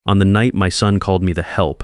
On the night my son called me the help,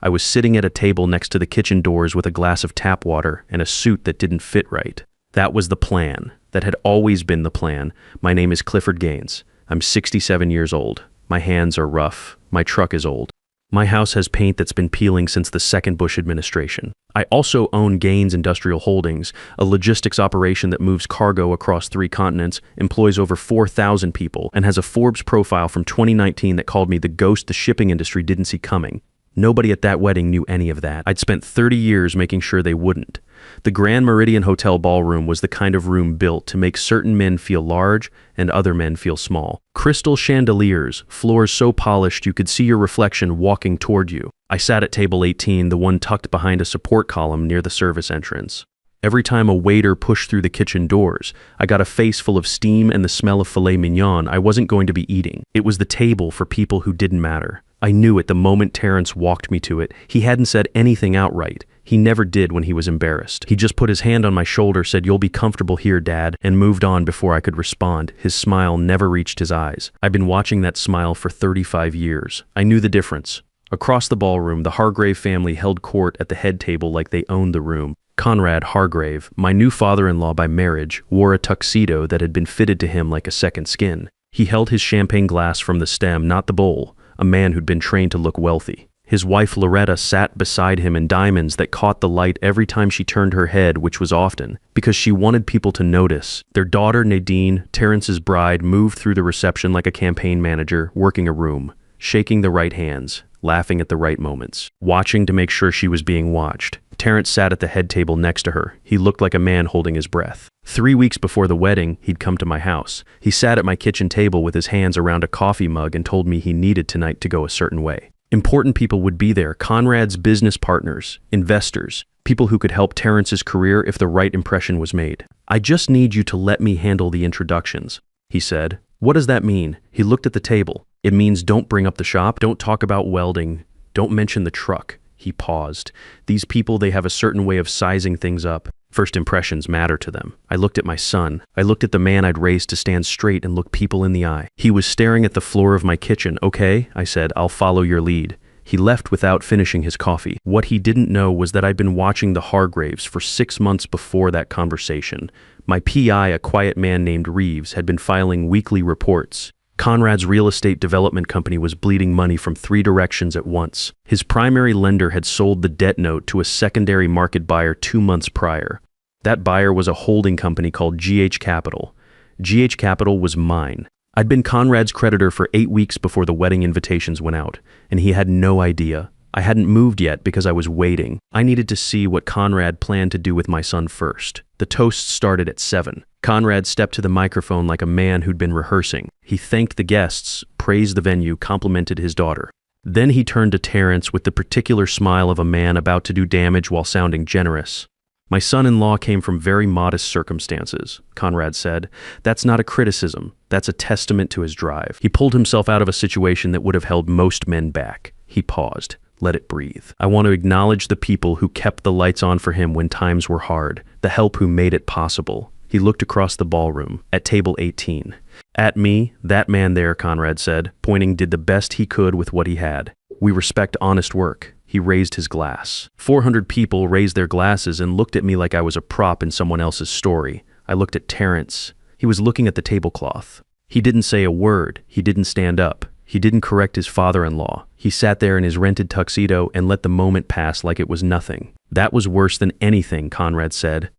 I was sitting at a table next to the kitchen doors with a glass of tap water and a suit that didn't fit right. That was the plan. That had always been the plan. My name is Clifford Gaines. I'm 67 years old. My hands are rough. My truck is old. My house has paint that's been peeling since the second Bush administration. I also own Gaines Industrial Holdings, a logistics operation that moves cargo across 3 continents, employs over 4,000 people, and has a Forbes profile from 2019 that called me the ghost the shipping industry didn't see coming. Nobody at that wedding knew any of that. I'd spent 30 years making sure they wouldn't. The Grand Meridian Hotel ballroom was the kind of room built to make certain men feel large and other men feel small. Crystal chandeliers, floors so polished you could see your reflection walking toward you. I sat at table 18, the one tucked behind a support column near the service entrance. Every time a waiter pushed through the kitchen doors, I got a face full of steam and the smell of filet mignon I wasn't going to be eating. It was the table for people who didn't matter. I knew it the moment Terrence walked me to it. He hadn't said anything outright. He never did when he was embarrassed. He just put his hand on my shoulder, said, "You'll be comfortable here, Dad," and moved on before I could respond. His smile never reached his eyes. I've been watching that smile for 35 years. I knew the difference. Across the ballroom, the Hargrave family held court at the head table like they owned the room. Conrad Hargrave, my new father-in-law by marriage, wore a tuxedo that had been fitted to him like a second skin. He held his champagne glass from the stem, not the bowl, a man who'd been trained to look wealthy. His wife Loretta sat beside him in diamonds that caught the light every time she turned her head, which was often, because she wanted people to notice. Their daughter Nadine, Terrence's bride, moved through the reception like a campaign manager, working a room, shaking the right hands, laughing at the right moments, watching to make sure she was being watched. Terrence sat at the head table next to her. He looked like a man holding his breath. 3 weeks before the wedding, he'd come to my house. He sat at my kitchen table with his hands around a coffee mug and told me he needed tonight to go a certain way. Important people would be there, Conrad's business partners, investors, people who could help Terrence's career if the right impression was made. "I just need you to let me handle the introductions," he said. "What does that mean?" He looked at the table. "It means don't bring up the shop, don't talk about welding, don't mention the truck." He paused. "These people, they have a certain way of sizing things up. First impressions matter to them." I looked at my son. I looked at the man I'd raised to stand straight and look people in the eye. He was staring at the floor of my kitchen. "Okay," I said, "I'll follow your lead." He left without finishing his coffee. What he didn't know was that I'd been watching the Hargraves for 6 months before that conversation. My PI, a quiet man named Reeves, had been filing weekly reports. Conrad's real estate development company was bleeding money from 3 directions at once. His primary lender had sold the debt note to a secondary market buyer 2 months prior. That buyer was a holding company called GH Capital. GH Capital was mine. I'd been Conrad's creditor for 8 weeks before the wedding invitations went out, and he had no idea. I hadn't moved yet because I was waiting. I needed to see what Conrad planned to do with my son first. The toast started at 7. Conrad stepped to the microphone like a man who'd been rehearsing. He thanked the guests, praised the venue, complimented his daughter. Then he turned to Terrence with the particular smile of a man about to do damage while sounding generous. "My son-in-law came from very modest circumstances," Conrad said. "That's not a criticism. That's a testament to his drive. He pulled himself out of a situation that would have held most men back." He paused. "Let it breathe. I want to acknowledge the people who kept the lights on for him when times were hard, the help who made it possible." He looked across the ballroom, at table 18. "At me, that man there," Conrad said, pointing, "did the best he could with what he had. We respect honest work." He raised his glass. 400 people raised their glasses and looked at me like I was a prop in someone else's story. I looked at Terrence. He was looking at the tablecloth. He didn't say a word. He didn't stand up. He didn't correct his father-in-law. He sat there in his rented tuxedo and let the moment pass like it was nothing. "That was worse than anything," Conrad said.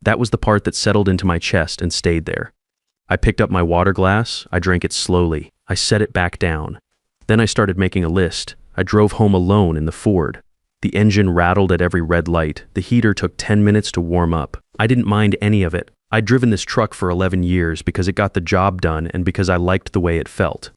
"That was the part that settled into my chest and stayed there." I picked up my water glass. I drank it slowly. I set it back down. Then I started making a list. I drove home alone in the Ford. The engine rattled at every red light. The heater took 10 minutes to warm up. I didn't mind any of it. I'd driven this truck for 11 years because it got the job done and because I liked the way it felt.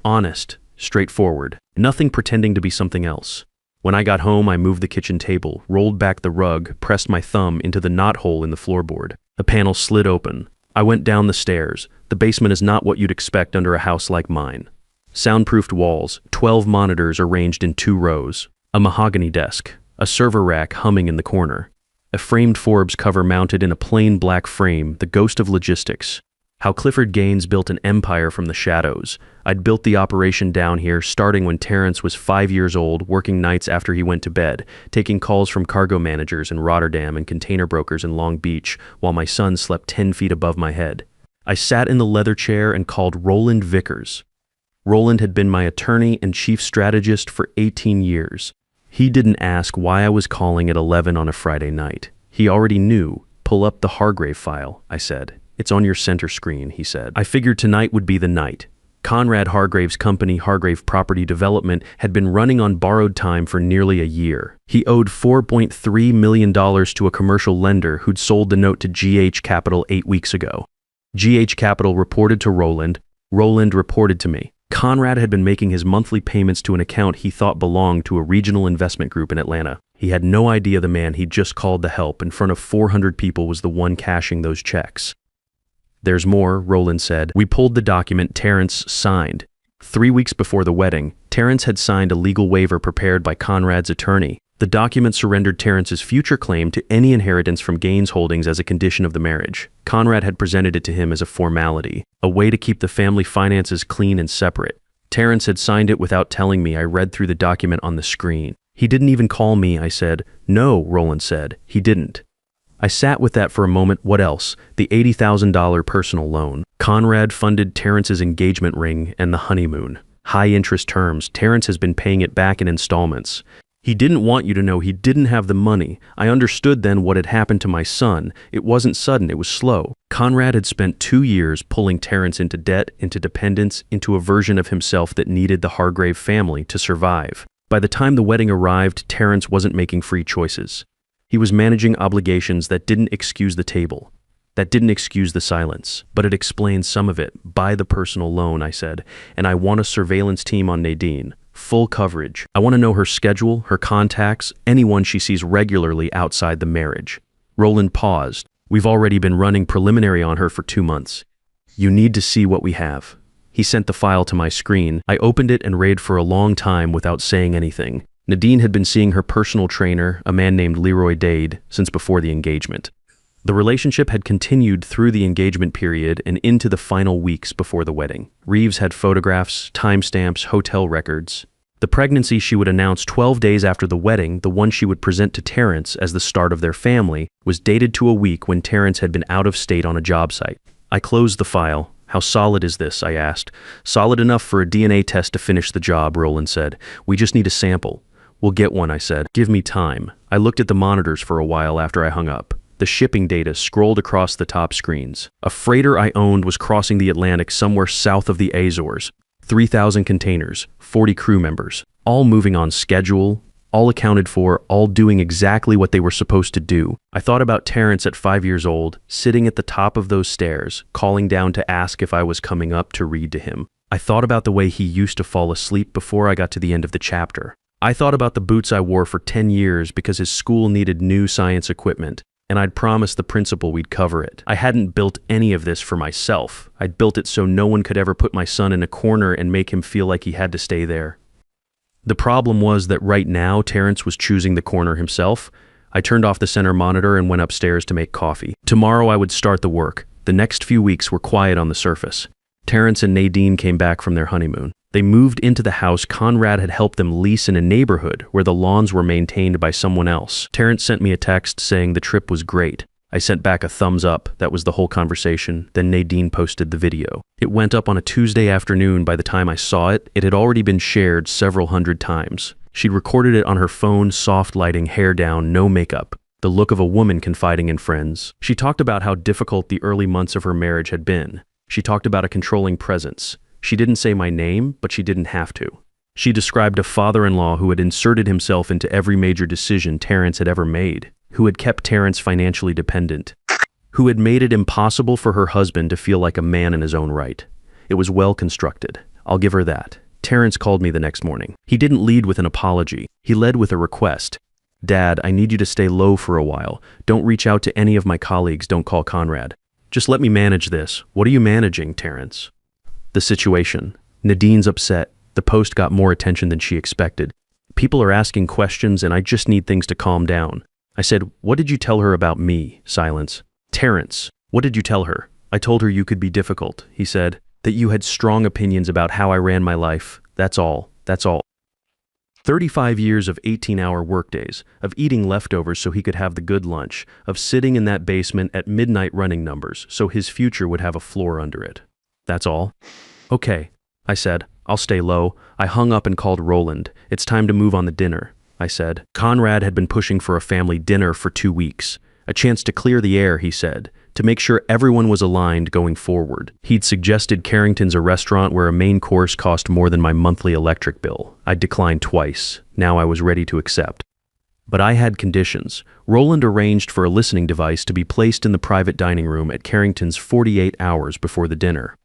Honest, straightforward, nothing pretending to be something else. When I got home, I moved the kitchen table, rolled back the rug, pressed my thumb into the knothole in the floorboard. The panel slid open. I went down the stairs. The basement is not what you'd expect under a house like mine. Soundproofed walls, 12 monitors arranged in 2 rows, a mahogany desk, a server rack humming in the corner, a framed Forbes cover mounted in a plain black frame, the ghost of logistics. How Clifford Gaines built an empire from the shadows. I'd built the operation down here, starting when Terrence was 5 years old, working nights after he went to bed, taking calls from cargo managers in Rotterdam and container brokers in Long Beach, while my son slept 10 feet above my head. I sat in the leather chair and called Roland Vickers. Roland had been my attorney and chief strategist for 18 years. He didn't ask why I was calling at 11 on a Friday night. He already knew. Pull up the Hargrave file, I said. It's on your center screen, he said. I figured tonight would be the night. Conrad Hargrave's company, Hargrave Property Development, had been running on borrowed time for nearly a year. He owed $4.3 million to a commercial lender who'd sold the note to GH Capital 8 weeks ago. GH Capital reported to Roland. Roland reported to me. Conrad had been making his monthly payments to an account he thought belonged to a regional investment group in Atlanta. He had no idea the man he'd just called to help in front of 400 people was the one cashing those checks. There's more, Roland said. We pulled the document Terrence signed. 3 weeks before the wedding, Terrence had signed a legal waiver prepared by Conrad's attorney. The document surrendered Terrence's future claim to any inheritance from Gaines Holdings as a condition of the marriage. Conrad had presented it to him as a formality, a way to keep the family finances clean and separate. Terrence had signed it without telling me. I read through the document on the screen. He didn't even call me, I said. No, Roland said. He didn't. I sat with that for a moment. What else? The $80,000 personal loan. Conrad funded Terrence's engagement ring and the honeymoon. High interest terms. Terrence has been paying it back in installments. He didn't want you to know he didn't have the money. I understood then what had happened to my son. It wasn't sudden, it was slow. Conrad had spent 2 years pulling Terrence into debt, into dependence, into a version of himself that needed the Hargrave family to survive. By the time the wedding arrived, Terrence wasn't making free choices. He was managing obligations that didn't excuse the table, that didn't excuse the silence, but it explained some of it. Buy the personal loan, I said, and I want a surveillance team on Nadine. Full coverage. I want to know her schedule, her contacts, anyone she sees regularly outside the marriage. Roland paused. We've already been running preliminary on her for 2 months. You need to see what we have. He sent the file to my screen. I opened it and read for a long time without saying anything. Nadine had been seeing her personal trainer, a man named Leroy Dade, since before the engagement. The relationship had continued through the engagement period and into the final weeks before the wedding. Reeves had photographs, timestamps, hotel records. The pregnancy she would announce 12 days after the wedding, the one she would present to Terrence as the start of their family, was dated to a week when Terrence had been out of state on a job site. I closed the file. How solid is this? I asked. Solid enough for a DNA test to finish the job, Roland said. We just need a sample. We'll get one, I said. Give me time. I looked at the monitors for a while after I hung up. The shipping data scrolled across the top screens. A freighter I owned was crossing the Atlantic somewhere south of the Azores. 3,000 containers, 40 crew members, all moving on schedule, all accounted for, all doing exactly what they were supposed to do. I thought about Terrence at 5 years old, sitting at the top of those stairs, calling down to ask if I was coming up to read to him. I thought about the way he used to fall asleep before I got to the end of the chapter. I thought about the boots I wore for 10 years because his school needed new science equipment, and I'd promised the principal we'd cover it. I hadn't built any of this for myself. I'd built it so no one could ever put my son in a corner and make him feel like he had to stay there. The problem was that right now, Terrence was choosing the corner himself. I turned off the center monitor and went upstairs to make coffee. Tomorrow I would start the work. The next few weeks were quiet on the surface. Terrence and Nadine came back from their honeymoon. They moved into the house Conrad had helped them lease in a neighborhood where the lawns were maintained by someone else. Terrence sent me a text saying the trip was great. I sent back a thumbs up. That was the whole conversation. Then Nadine posted the video. It went up on a Tuesday afternoon. By the time I saw it, it had already been shared several hundred times. She'd recorded it on her phone, soft lighting, hair down, no makeup. The look of a woman confiding in friends. She talked about how difficult the early months of her marriage had been. She talked about a controlling presence. She didn't say my name, but she didn't have to. She described a father-in-law who had inserted himself into every major decision Terrence had ever made, who had kept Terrence financially dependent, who had made it impossible for her husband to feel like a man in his own right. It was well constructed. I'll give her that. Terrence called me the next morning. He didn't lead with an apology. He led with a request. Dad, I need you to stay low for a while. Don't reach out to any of my colleagues. Don't call Conrad. Just let me manage this. What are you managing, Terrence? The situation. Nadine's upset. The post got more attention than she expected. People are asking questions and I just need things to calm down. I said, what did you tell her about me? Silence. Terrence, what did you tell her? I told her you could be difficult, he said, that you had strong opinions about how I ran my life. That's all. That's all. 35 years of 18-hour workdays, of eating leftovers so he could have the good lunch, of sitting in that basement at midnight running numbers so his future would have a floor under it. That's all. Okay, I said. I'll stay low. I hung up and called Roland. It's time to move on the dinner, I said. Conrad had been pushing for a family dinner for 2 weeks. A chance to clear the air, he said, to make sure everyone was aligned going forward. He'd suggested Carrington's, a restaurant where a main course cost more than my monthly electric bill. I'd declined twice. Now I was ready to accept. But I had conditions. Roland arranged for a listening device to be placed in the private dining room at Carrington's 48 hours before the dinner.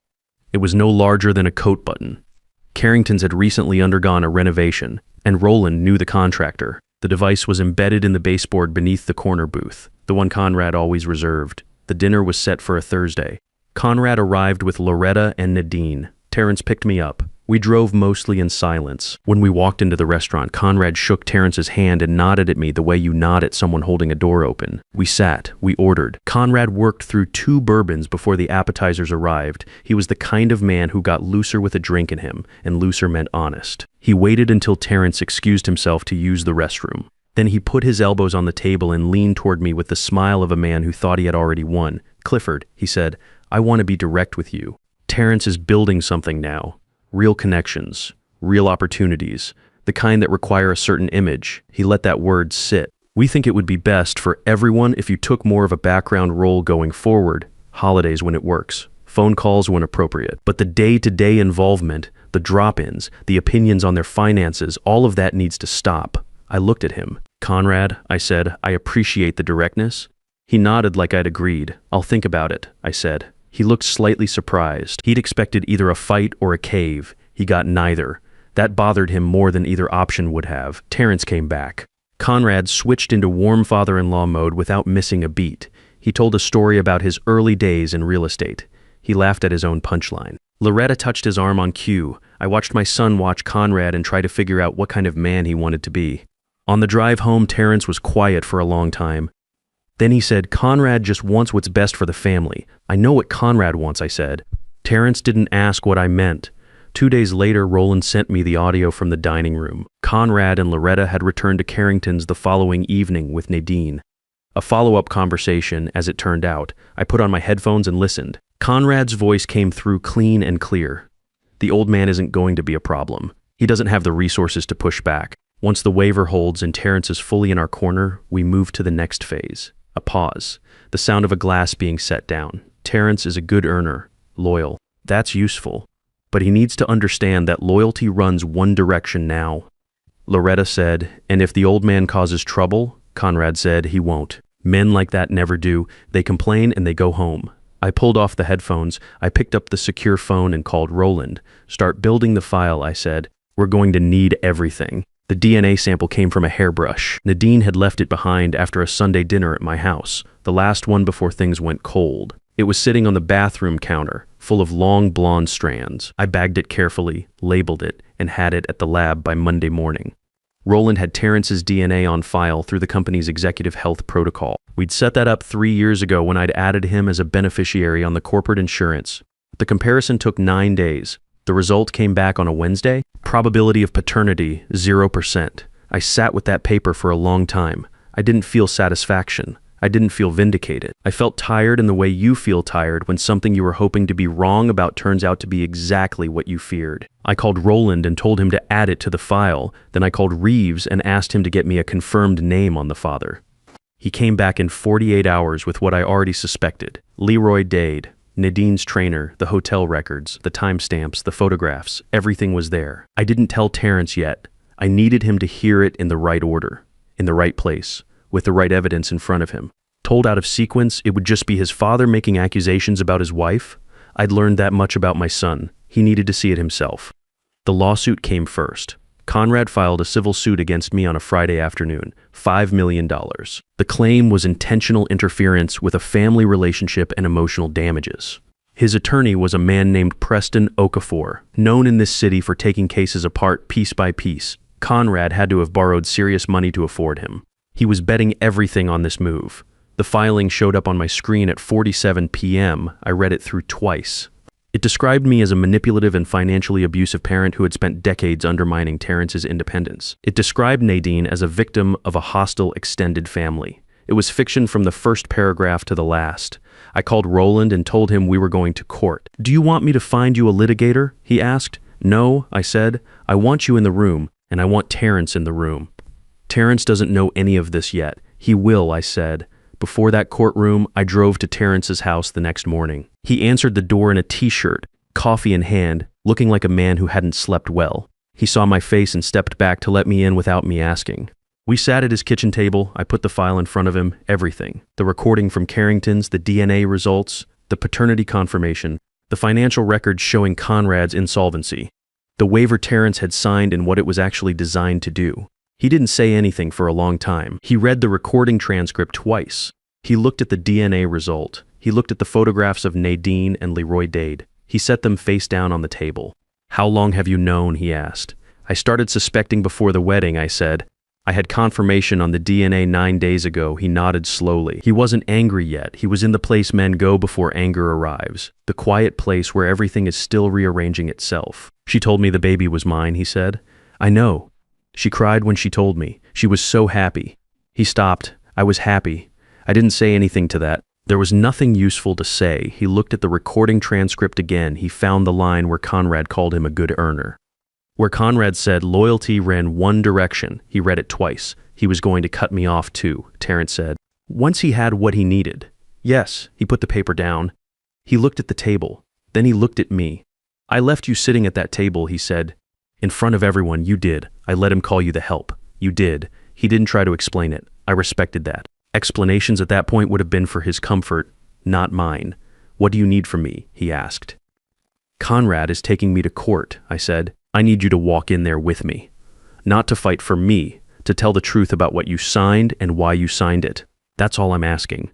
It was no larger than a coat button. Carrington's had recently undergone a renovation, and Roland knew the contractor. The device was embedded in the baseboard beneath the corner booth, the one Conrad always reserved. The dinner was set for a Thursday. Conrad arrived with Loretta and Nadine. Terrence picked me up. We drove mostly in silence. When we walked into the restaurant, Conrad shook Terrence's hand and nodded at me the way you nod at someone holding a door open. We sat. We ordered. Conrad worked through 2 bourbons before the appetizers arrived. He was the kind of man who got looser with a drink in him, and looser meant honest. He waited until Terrence excused himself to use the restroom. Then he put his elbows on the table and leaned toward me with the smile of a man who thought he had already won. Clifford, he said, I want to be direct with you. Terrence is building something now. Real connections, real opportunities, the kind that require a certain image. He let that word sit. We think it would be best for everyone if you took more of a background role going forward, holidays when it works, phone calls when appropriate. But the day-to-day involvement, the drop-ins, the opinions on their finances, all of that needs to stop. I looked at him. Conrad, I said, I appreciate the directness. He nodded like I'd agreed. I'll think about it, I said. He looked slightly surprised. He'd expected either a fight or a cave. He got neither. That bothered him more than either option would have. Terrence came back. Conrad switched into warm father-in-law mode without missing a beat. He told a story about his early days in real estate. He laughed at his own punchline. Loretta touched his arm on cue. I watched my son watch Conrad and try to figure out what kind of man he wanted to be. On the drive home, Terrence was quiet for a long time. Then he said, Conrad just wants what's best for the family. I know what Conrad wants, I said. Terrence didn't ask what I meant. 2 days later, Roland sent me the audio from the dining room. Conrad and Loretta had returned to Carrington's the following evening with Nadine. A follow-up conversation, as it turned out. I put on my headphones and listened. Conrad's voice came through clean and clear. The old man isn't going to be a problem. He doesn't have the resources to push back. Once the waiver holds and Terrence is fully in our corner, we move to the next phase. A pause. The sound of a glass being set down. Terrence is a good earner. Loyal. That's useful. But he needs to understand that loyalty runs one direction now. Loretta said, and if the old man causes trouble, Conrad said, he won't. Men like that never do. They complain and they go home. I pulled off the headphones. I picked up the secure phone and called Roland. Start building the file, I said. We're going to need everything. The DNA sample came from a hairbrush. Nadine had left it behind after a Sunday dinner at my house, the last one before things went cold. It was sitting on the bathroom counter, full of long blonde strands. I bagged it carefully, labeled it, and had it at the lab by Monday morning. Roland had Terrence's DNA on file through the company's executive health protocol. We'd set that up 3 years ago when I'd added him as a beneficiary on the corporate insurance. The comparison took 9 days. The result came back on a Wednesday. Probability of paternity, 0%. I sat with that paper for a long time. I didn't feel satisfaction. I didn't feel vindicated. I felt tired in the way you feel tired when something you were hoping to be wrong about turns out to be exactly what you feared. I called Roland and told him to add it to the file. Then I called Reeves and asked him to get me a confirmed name on the father. He came back in 48 hours with what I already suspected. Leroy Dade. Nadine's trainer, the hotel records, the timestamps, the photographs, everything was there. I didn't tell Terrence yet. I needed him to hear it in the right order, in the right place, with the right evidence in front of him. Told out of sequence, it would just be his father making accusations about his wife. I'd learned that much about my son. He needed to see it himself. The lawsuit came first. Conrad filed a civil suit against me on a Friday afternoon, $5 million. The claim was intentional interference with a family relationship and emotional damages. His attorney was a man named Preston Okafor, known in this city for taking cases apart piece by piece. Conrad had to have borrowed serious money to afford him. He was betting everything on this move. The filing showed up on my screen at 4:47 p.m. I read it through twice. It described me as a manipulative and financially abusive parent who had spent decades undermining Terrence's independence. It described Nadine as a victim of a hostile extended family. It was fiction from the first paragraph to the last. I called Roland and told him we were going to court. "Do you want me to find you a litigator?" he asked. "No," I said. "I want you in the room, and I want Terrence in the room." "Terrence doesn't know any of this yet. He will," I said. Before that courtroom, I drove to Terrence's house the next morning. He answered the door in a t-shirt, coffee in hand, looking like a man who hadn't slept well. He saw my face and stepped back to let me in without me asking. We sat at his kitchen table. I put the file in front of him, everything. The recording from Carrington's, the DNA results, the paternity confirmation, the financial records showing Conrad's insolvency, the waiver Terrence had signed and what it was actually designed to do. He didn't say anything for a long time. He read the recording transcript twice. He looked at the DNA result. He looked at the photographs of Nadine and Leroy Dade. He set them face down on the table. "How long have you known?" he asked. "I started suspecting before the wedding," I said. "I had confirmation on the DNA 9 days ago." He nodded slowly. He wasn't angry yet. He was in the place men go before anger arrives. The quiet place where everything is still rearranging itself. "She told me the baby was mine," he said. "I know. She cried when she told me. She was so happy." He stopped. I was happy. I didn't say anything to that. There was nothing useful to say. He looked at the recording transcript again. He found the line where Conrad called him a good earner. Where Conrad said loyalty ran one direction. He read it twice. He was going to cut me off too, Terrence said. Once he had what he needed. Yes, he put the paper down. He looked at the table. Then he looked at me. "I left you sitting at that table," he said. "In front of everyone, you did. I let him call you the help. You did." He didn't try to explain it. I respected that. Explanations at that point would have been for his comfort, not mine. "What do you need from me?" he asked. "Conrad is taking me to court," I said. "I need you to walk in there with me. Not to fight for me, to tell the truth about what you signed and why you signed it. That's all I'm asking."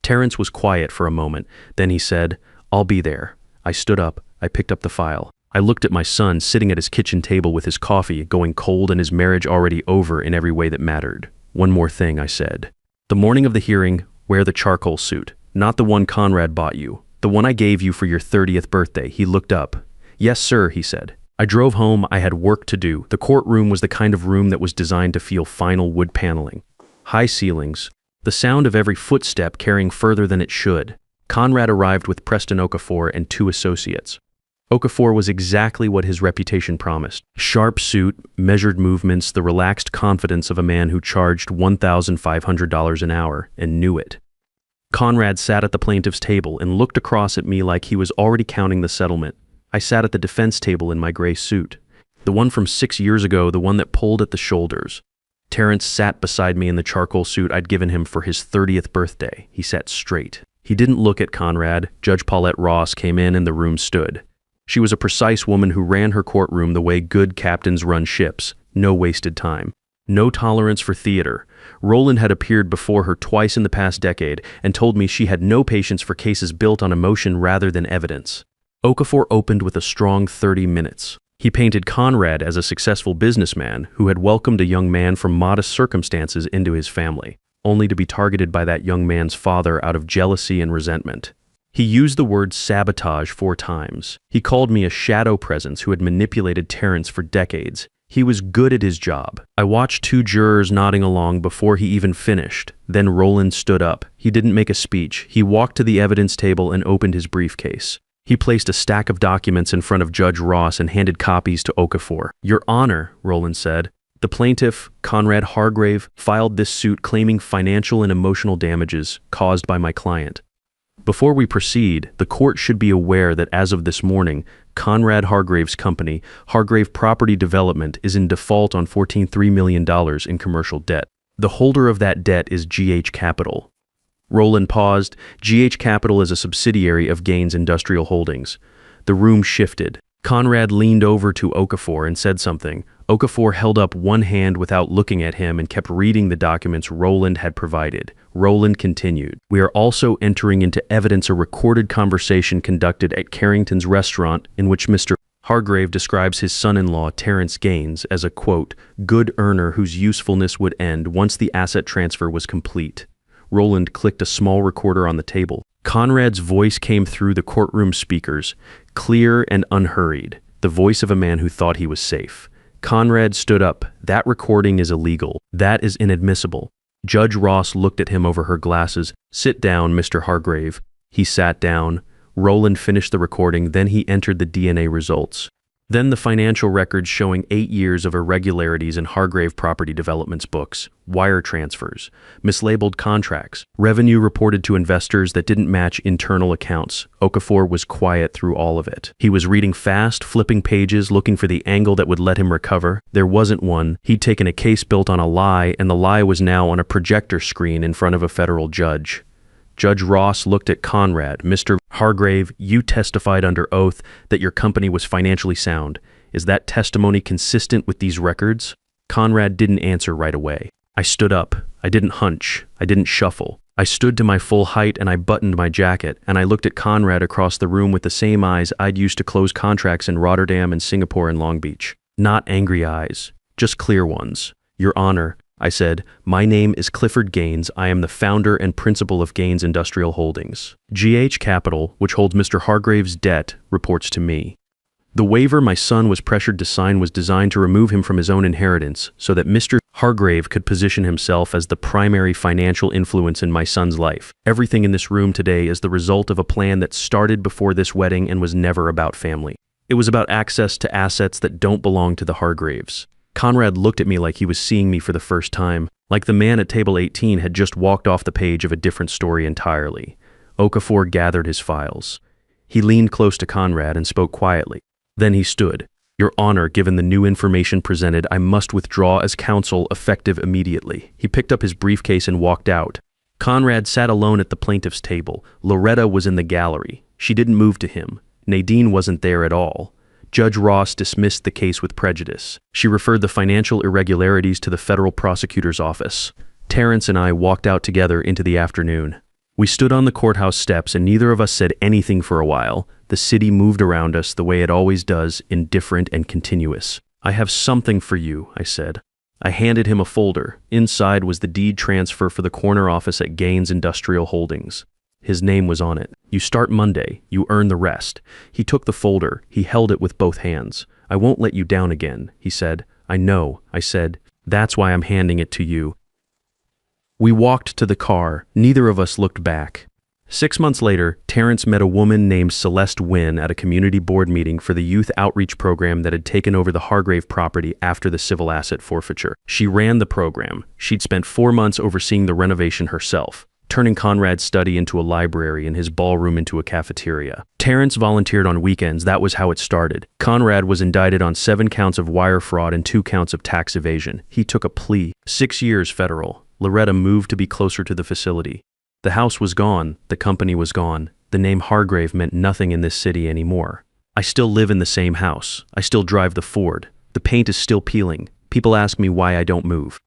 Terrence was quiet for a moment. Then he said, "I'll be there." I stood up. I picked up the file. I looked at my son sitting at his kitchen table with his coffee going cold and his marriage already over in every way that mattered. "One more thing," I said. "The morning of the hearing, wear the charcoal suit. Not the one Conrad bought you. The one I gave you for your 30th birthday." He looked up. "Yes, sir," he said. I drove home. I had work to do. The courtroom was the kind of room that was designed to feel final wood paneling. High ceilings. The sound of every footstep carrying further than it should. Conrad arrived with Preston Okafor and 2 associates. Okafor was exactly what his reputation promised. Sharp suit, measured movements, the relaxed confidence of a man who charged $1,500 an hour and knew it. Conrad sat at the plaintiff's table and looked across at me like he was already counting the settlement. I sat at the defense table in my gray suit. The one from 6 years ago, the one that pulled at the shoulders. Terrence sat beside me in the charcoal suit I'd given him for his 30th birthday. He sat straight. He didn't look at Conrad. Judge Paulette Ross came in and the room stood. She was a precise woman who ran her courtroom the way good captains run ships. No wasted time. No tolerance for theater. Roland had appeared before her twice in the past decade and told me she had no patience for cases built on emotion rather than evidence. Okafor opened with a strong 30 minutes. He painted Conrad as a successful businessman who had welcomed a young man from modest circumstances into his family, only to be targeted by that young man's father out of jealousy and resentment. He used the word sabotage 4 times. He called me a shadow presence who had manipulated Terrence for decades. He was good at his job. I watched 2 jurors nodding along before he even finished. Then Roland stood up. He didn't make a speech. He walked to the evidence table and opened his briefcase. He placed a stack of documents in front of Judge Ross and handed copies to Okafor. "Your Honor," Roland said, "the plaintiff, Conrad Hargrave, filed this suit claiming financial and emotional damages caused by my client. Before we proceed, the court should be aware that as of this morning, Conrad Hargrave's company, Hargrave Property Development, is in default on $14.3 million in commercial debt. The holder of that debt is GH Capital." Roland paused. GH Capital is a subsidiary of Gaines Industrial Holdings. The room shifted. Conrad leaned over to Okafor and said something. Okafor held up one hand without looking at him and kept reading the documents Roland had provided. Roland continued, "We are also entering into evidence a recorded conversation conducted at Carrington's restaurant in which Mr. Hargrave describes his son-in-law, Terrence Gaines, as a, quote, good earner whose usefulness would end once the asset transfer was complete." Roland clicked a small recorder on the table. Conrad's voice came through the courtroom speakers, clear and unhurried, the voice of a man who thought he was safe. Conrad stood up. That recording is illegal. That is inadmissible. Judge Ross looked at him over her glasses. Sit down, Mr. Hargrave. He sat down. Roland finished the recording, then he entered the DNA results. Then the financial records showing 8 years of irregularities in Hargrave Property Development's books, wire transfers, mislabeled contracts, revenue reported to investors that didn't match internal accounts. Okafor was quiet through all of it. He was reading fast, flipping pages, looking for the angle that would let him recover. There wasn't one. He'd taken a case built on a lie, and the lie was now on a projector screen in front of a federal judge. Judge Ross looked at Conrad. Mr. Hargrave, you testified under oath that your company was financially sound. Is that testimony consistent with these records? Conrad didn't answer right away. I stood up. I didn't hunch. I didn't shuffle. I stood to my full height and I buttoned my jacket, and I looked at Conrad across the room with the same eyes I'd used to close contracts in Rotterdam and Singapore and Long Beach. Not angry eyes, just clear ones. Your Honor, I said, my name is Clifford Gaines. I am the founder and principal of Gaines Industrial Holdings. GH Capital, which holds Mr. Hargrave's debt, reports to me. The waiver my son was pressured to sign was designed to remove him from his own inheritance so that Mr. Hargrave could position himself as the primary financial influence in my son's life. Everything in this room today is the result of a plan that started before this wedding and was never about family. It was about access to assets that don't belong to the Hargraves. Conrad looked at me like he was seeing me for the first time, like the man at table 18 had just walked off the page of a different story entirely. Okafor gathered his files. He leaned close to Conrad and spoke quietly. Then he stood. Your Honor, given the new information presented, I must withdraw as counsel effective immediately. He picked up his briefcase and walked out. Conrad sat alone at the plaintiff's table. Loretta was in the gallery. She didn't move to him. Nadine wasn't there at all. Judge Ross dismissed the case with prejudice. She referred the financial irregularities to the federal prosecutor's office. Terrence and I walked out together into the afternoon. We stood on the courthouse steps and neither of us said anything for a while. The city moved around us the way it always does, indifferent and continuous. I have something for you, I said. I handed him a folder. Inside was the deed transfer for the corner office at Gaines Industrial Holdings. His name was on it. You start Monday. You earn the rest. He took the folder. He held it with both hands. I won't let you down again, he said. I know, I said. That's why I'm handing it to you. We walked to the car. Neither of us looked back. 6 months later, Terrence met a woman named Celeste Wynn at a community board meeting for the youth outreach program that had taken over the Hargrave property after the civil asset forfeiture. She ran the program. She'd spent 4 months overseeing the renovation herself, turning Conrad's study into a library and his ballroom into a cafeteria. Terrence volunteered on weekends. That was how it started. Conrad was indicted on 7 counts of wire fraud and 2 counts of tax evasion. He took a plea. 6 years federal. Loretta moved to be closer to the facility. The house was gone. The company was gone. The name Hargrave meant nothing in this city anymore. I still live in the same house. I still drive the Ford. The paint is still peeling. People ask me why I don't move.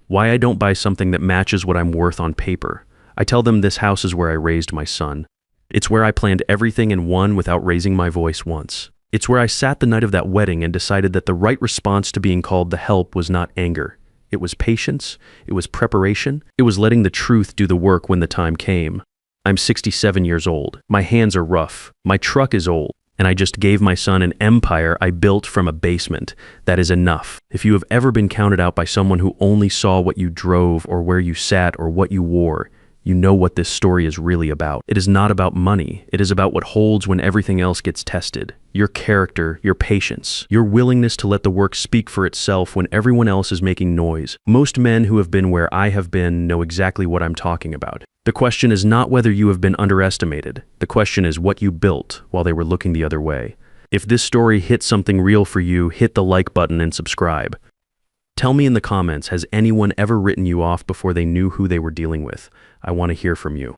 Why I don't buy something that matches what I'm worth on paper. I tell them this house is where I raised my son. It's where I planned everything and won without raising my voice once. It's where I sat the night of that wedding and decided that the right response to being called the help was not anger. It was patience. It was preparation. It was letting the truth do the work when the time came. I'm 67 years old. My hands are rough. My truck is old. And I just gave my son an empire I built from a basement. That is enough. If you have ever been counted out by someone who only saw what you drove or where you sat or what you wore, you know what this story is really about. It is not about money. It is about what holds when everything else gets tested. Your character, your patience, your willingness to let the work speak for itself when everyone else is making noise. Most men who have been where I have been know exactly what I'm talking about. The question is not whether you have been underestimated. The question is what you built while they were looking the other way. If this story hit something real for you, hit the like button and subscribe. Tell me in the comments, has anyone ever written you off before they knew who they were dealing with? I want to hear from you.